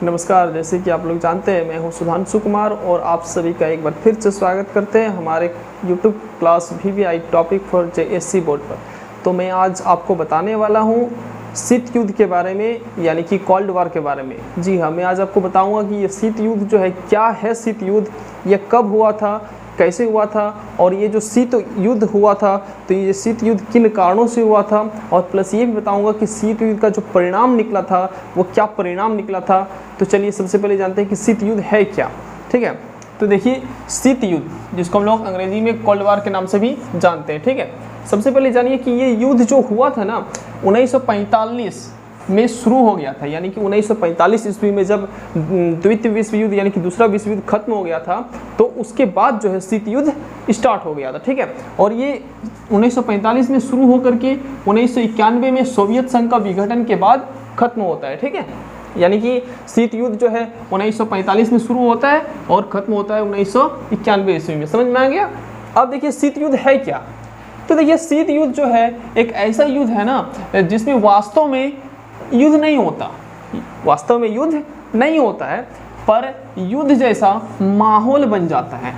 नमस्कार। जैसे कि आप लोग जानते हैं, मैं हूं सुधांशु कुमार और आप सभी का एक बार फिर से स्वागत करते हैं हमारे YouTube class VVI topic for JSC board पर। तो मैं आज आपको बताने वाला हूं शीत युद्ध के बारे में, यानी कि कोल्ड वार के बारे में। जी हाँ, मैं आज आपको बताऊंगा कि ये शीत युद्ध जो है क्या है, शीत युद्ध ये कब हुआ था, कैसे हुआ था, और ये जो शीत युद्ध हुआ था तो ये शीत युद्ध किन कारणों से हुआ था, और प्लस ये भी बताऊंगा कि शीत युद्ध का जो परिणाम निकला था वो क्या परिणाम निकला था। तो चलिए सबसे पहले जानते हैं कि शीत युद्ध है क्या। ठीक है, तो देखिए शीत युद्ध जिसको हम लोग अंग्रेजी में कोल्ड वार के नाम से भी जानते हैं। ठीक है, सबसे पहले जानिए कि ये युद्ध जो हुआ था ना 1945 में शुरू हो गया था, यानी कि 1945 ईस्वी में जब द्वितीय विश्व युद्ध यानी कि दूसरा विश्व युद्ध खत्म हो गया था तो उसके बाद जो है शीत युद्ध स्टार्ट हो गया था। ठीक है, और ये 1945 में शुरू होकर के 1991 में सोवियत संघ का विघटन के बाद खत्म होता है। ठीक है, यानी कि शीत युद्ध जो है 1945 में शुरू होता है और खत्म होता है 1991 ईस्वी में। समझ में आ गया। अब देखिए शीत युद्ध है क्या। तो देखिए शीत युद्ध जो है एक ऐसा युद्ध है ना जिसमें वास्तव में युद्ध नहीं होता, वास्तव में युद्ध नहीं होता है, पर युद्ध जैसा माहौल बन जाता है।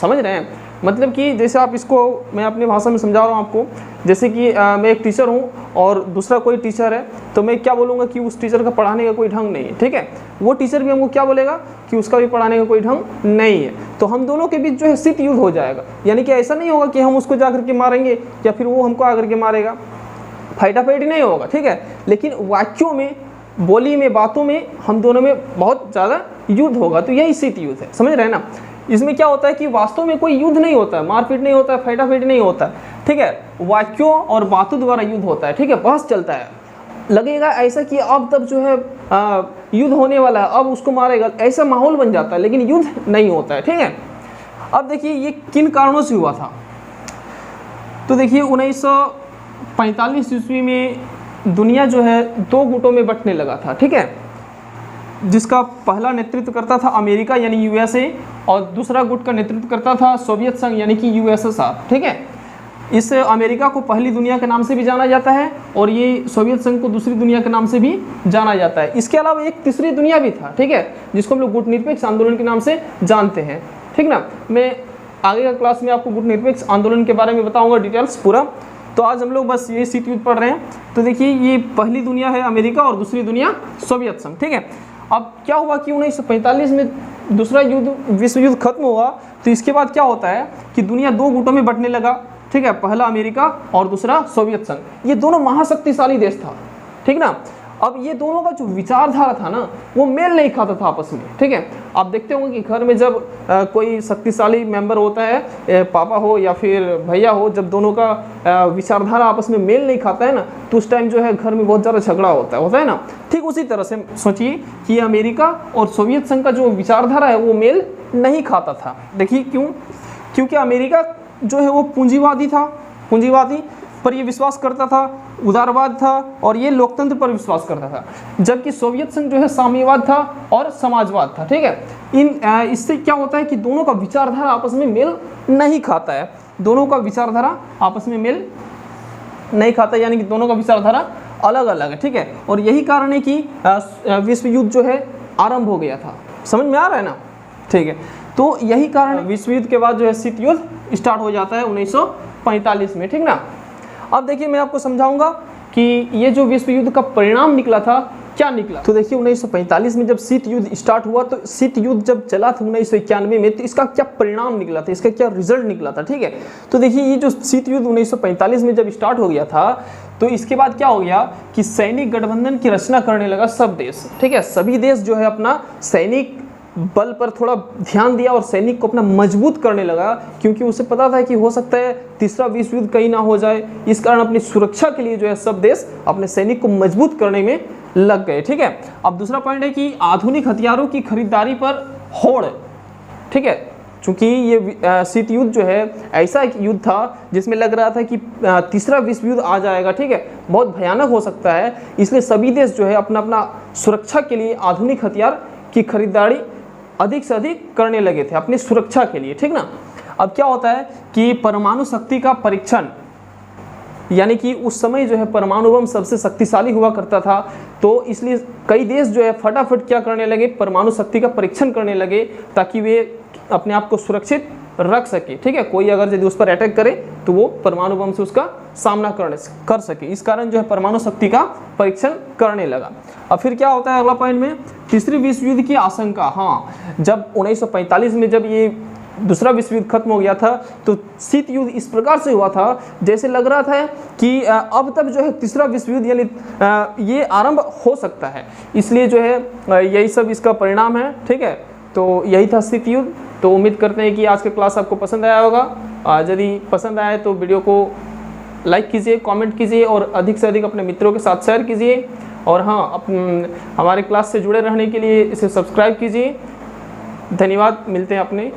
समझ रहे हैं, मतलब कि जैसे आप इसको मैं अपनी भाषा में समझा रहा हूँ आपको। जैसे कि मैं एक टीचर हूँ और दूसरा कोई टीचर है, तो मैं क्या बोलूँगा कि उस टीचर का पढ़ाने का कोई ढंग नहीं है। ठीक है, वो टीचर भी हमको क्या बोलेगा कि उसका भी पढ़ाने का कोई ढंग नहीं है। तो हम दोनों के बीच जो है शीत युद्ध हो जाएगा। यानी कि ऐसा नहीं होगा कि हम उसको जा करके मारेंगे या फिर वो हमको आकर के मारेगा, फाइटाफाइटी नहीं होगा। ठीक है, लेकिन वाक्यों में, बोली में, बातों में हम दोनों में बहुत ज़्यादा युद्ध होगा। तो यही शीत युद्ध है। समझ रहे हैं ना। इसमें क्या होता है कि वास्तव में कोई युद्ध नहीं होता है, मारपीट नहीं होता है, फाइटाफाइटी नहीं होता है। ठीक है, वाक्यों और बातों द्वारा युद्ध होता है। ठीक है, बहस चलता है। लगेगा ऐसा कि अब तब जो है युद्ध होने वाला है, अब उसको मारेगा, ऐसा माहौल बन जाता है, लेकिन युद्ध नहीं होता है। ठीक है, अब देखिए ये किन कारणों से हुआ था। तो देखिए 1945 ईस्वी में दुनिया जो है दो गुटों में बंटने लगा था। ठीक है, जिसका पहला नेतृत्व करता था अमेरिका यानी USA, और दूसरा गुट का नेतृत्व करता था सोवियत संघ यानी कि USSR। ठीक है, इस अमेरिका को पहली दुनिया के नाम से भी जाना जाता है और ये सोवियत संघ को दूसरी दुनिया के नाम से भी जाना जाता है। इसके अलावा एक तीसरी दुनिया भी था। ठीक है, जिसको हम लोग गुट निरपेक्ष आंदोलन के नाम से जानते हैं। ठीक ना, मैं आगे का क्लास में आपको गुट निरपेक्ष आंदोलन के बारे में बताऊँगा डिटेल्स पूरा। तो आज हम लोग बस ये शीत युद्ध पढ़ रहे हैं। तो देखिए ये पहली दुनिया है अमेरिका और दूसरी दुनिया सोवियत संघ। ठीक है, अब क्या हुआ कि 1945 में दूसरा विश्व युद्ध खत्म हुआ, तो इसके बाद क्या होता है कि दुनिया दो गुटों में बंटने लगा। ठीक है, पहला अमेरिका और दूसरा सोवियत संघ। ये दोनों महाशक्तिशाली देश था। ठीक ना, अब ये दोनों का जो विचारधारा था ना वो मेल नहीं खाता था आपस में। ठीक है, आप देखते होंगे कि घर में जब कोई शक्तिशाली मेंबर होता है, पापा हो या फिर भैया हो, जब दोनों का विचारधारा आपस में मेल नहीं खाता है ना तो उस टाइम जो है घर में बहुत ज़्यादा झगड़ा होता है ना। ठीक उसी तरह से सोचिए कि अमेरिका और सोवियत संघ का जो विचारधारा है वो मेल नहीं खाता था। देखिए क्यों, क्योंकि अमेरिका जो है वो पूंजीवादी था, पूंजीवादी पर ये विश्वास करता था, उदारवाद था, और ये लोकतंत्र पर विश्वास करता था, जबकि सोवियत संघ जो है साम्यवाद था और समाजवाद था। ठीक है, इससे क्या होता है कि दोनों का विचारधारा आपस में मेल नहीं खाता है, दोनों का विचारधारा आपस में मेल नहीं खाता, यानी कि दोनों का विचारधारा अलग अलग है। ठीक है, और यही कारण है कि विश्व युद्ध जो है आरंभ हो गया था। समझ में आ रहा है ना। ठीक है, तो यही कारण विश्व युद्ध के बाद जो है शीत युद्ध स्टार्ट हो जाता है 1945 में। ठीक ना, अब देखिए मैं आपको समझाऊंगा कि ये जो विश्व युद्ध का परिणाम निकला था क्या निकला। तो देखिए 1945 में जब शीत युद्ध स्टार्ट हुआ, तो शीत युद्ध जब चला था 1991 में, तो इसका क्या परिणाम निकला था, इसका क्या रिजल्ट निकला था। ठीक है, तो देखिए ये जो शीत युद्ध 1945 में जब स्टार्ट हो गया था तो इसके बाद क्या हो गया कि सैनिक गठबंधन की रचना करने लगा सब देश। ठीक है, सभी देश जो है अपना सैनिक बल पर थोड़ा ध्यान दिया और सैनिक को अपना मजबूत करने लगा, क्योंकि उसे पता था कि हो सकता है तीसरा विश्व युद्ध कहीं ना हो जाए। इस कारण अपनी सुरक्षा के लिए जो है सब देश अपने सैनिक को मजबूत करने में लग गए। ठीक है, अब दूसरा पॉइंट है कि आधुनिक हथियारों की खरीदारी पर होड़। ठीक है, चूंकि ये शीत युद्ध जो है ऐसा एक युद्ध था जिसमें लग रहा था कि तीसरा विश्व युद्ध आ जाएगा। ठीक है, बहुत भयानक हो सकता है, इसलिए सभी देश जो है अपना अपना सुरक्षा के लिए आधुनिक हथियार की खरीदारी अधिक से अधिक करने लगे थे अपनी सुरक्षा के लिए। ठीक ना, अब क्या होता है कि परमाणु शक्ति का परीक्षण, यानी कि उस समय जो है परमाणु बम सबसे शक्तिशाली हुआ करता था, तो इसलिए कई देश जो है फटाफट क्या करने लगे, परमाणु शक्ति का परीक्षण करने लगे ताकि वे अपने आप को सुरक्षित रख सके। ठीक है, कोई अगर यदि उस पर अटैक करे तो वो परमाणु बम से उसका सामना कर सके। इस कारण जो है परमाणु शक्ति का परीक्षण करने लगा। अब फिर क्या होता है अगला पॉइंट में, तीसरे विश्व युद्ध की आशंका। हाँ, जब 1945 में जब ये दूसरा विश्व युद्ध खत्म हो गया था तो शीत युद्ध इस प्रकार से हुआ था जैसे लग रहा था कि अब तक जो है तीसरा विश्व युद्ध यानी ये आरंभ हो सकता है। इसलिए जो है यही सब इसका परिणाम है। ठीक है, तो यही था शीत युद्ध। तो उम्मीद करते हैं कि आज का क्लास आपको पसंद आया होगा। यदि पसंद आए तो वीडियो को लाइक कीजिए, कमेंट कीजिए और अधिक से अधिक अपने मित्रों के साथ शेयर कीजिए। और हाँ, हमारे क्लास से जुड़े रहने के लिए इसे सब्सक्राइब कीजिए। धन्यवाद, मिलते हैं अपने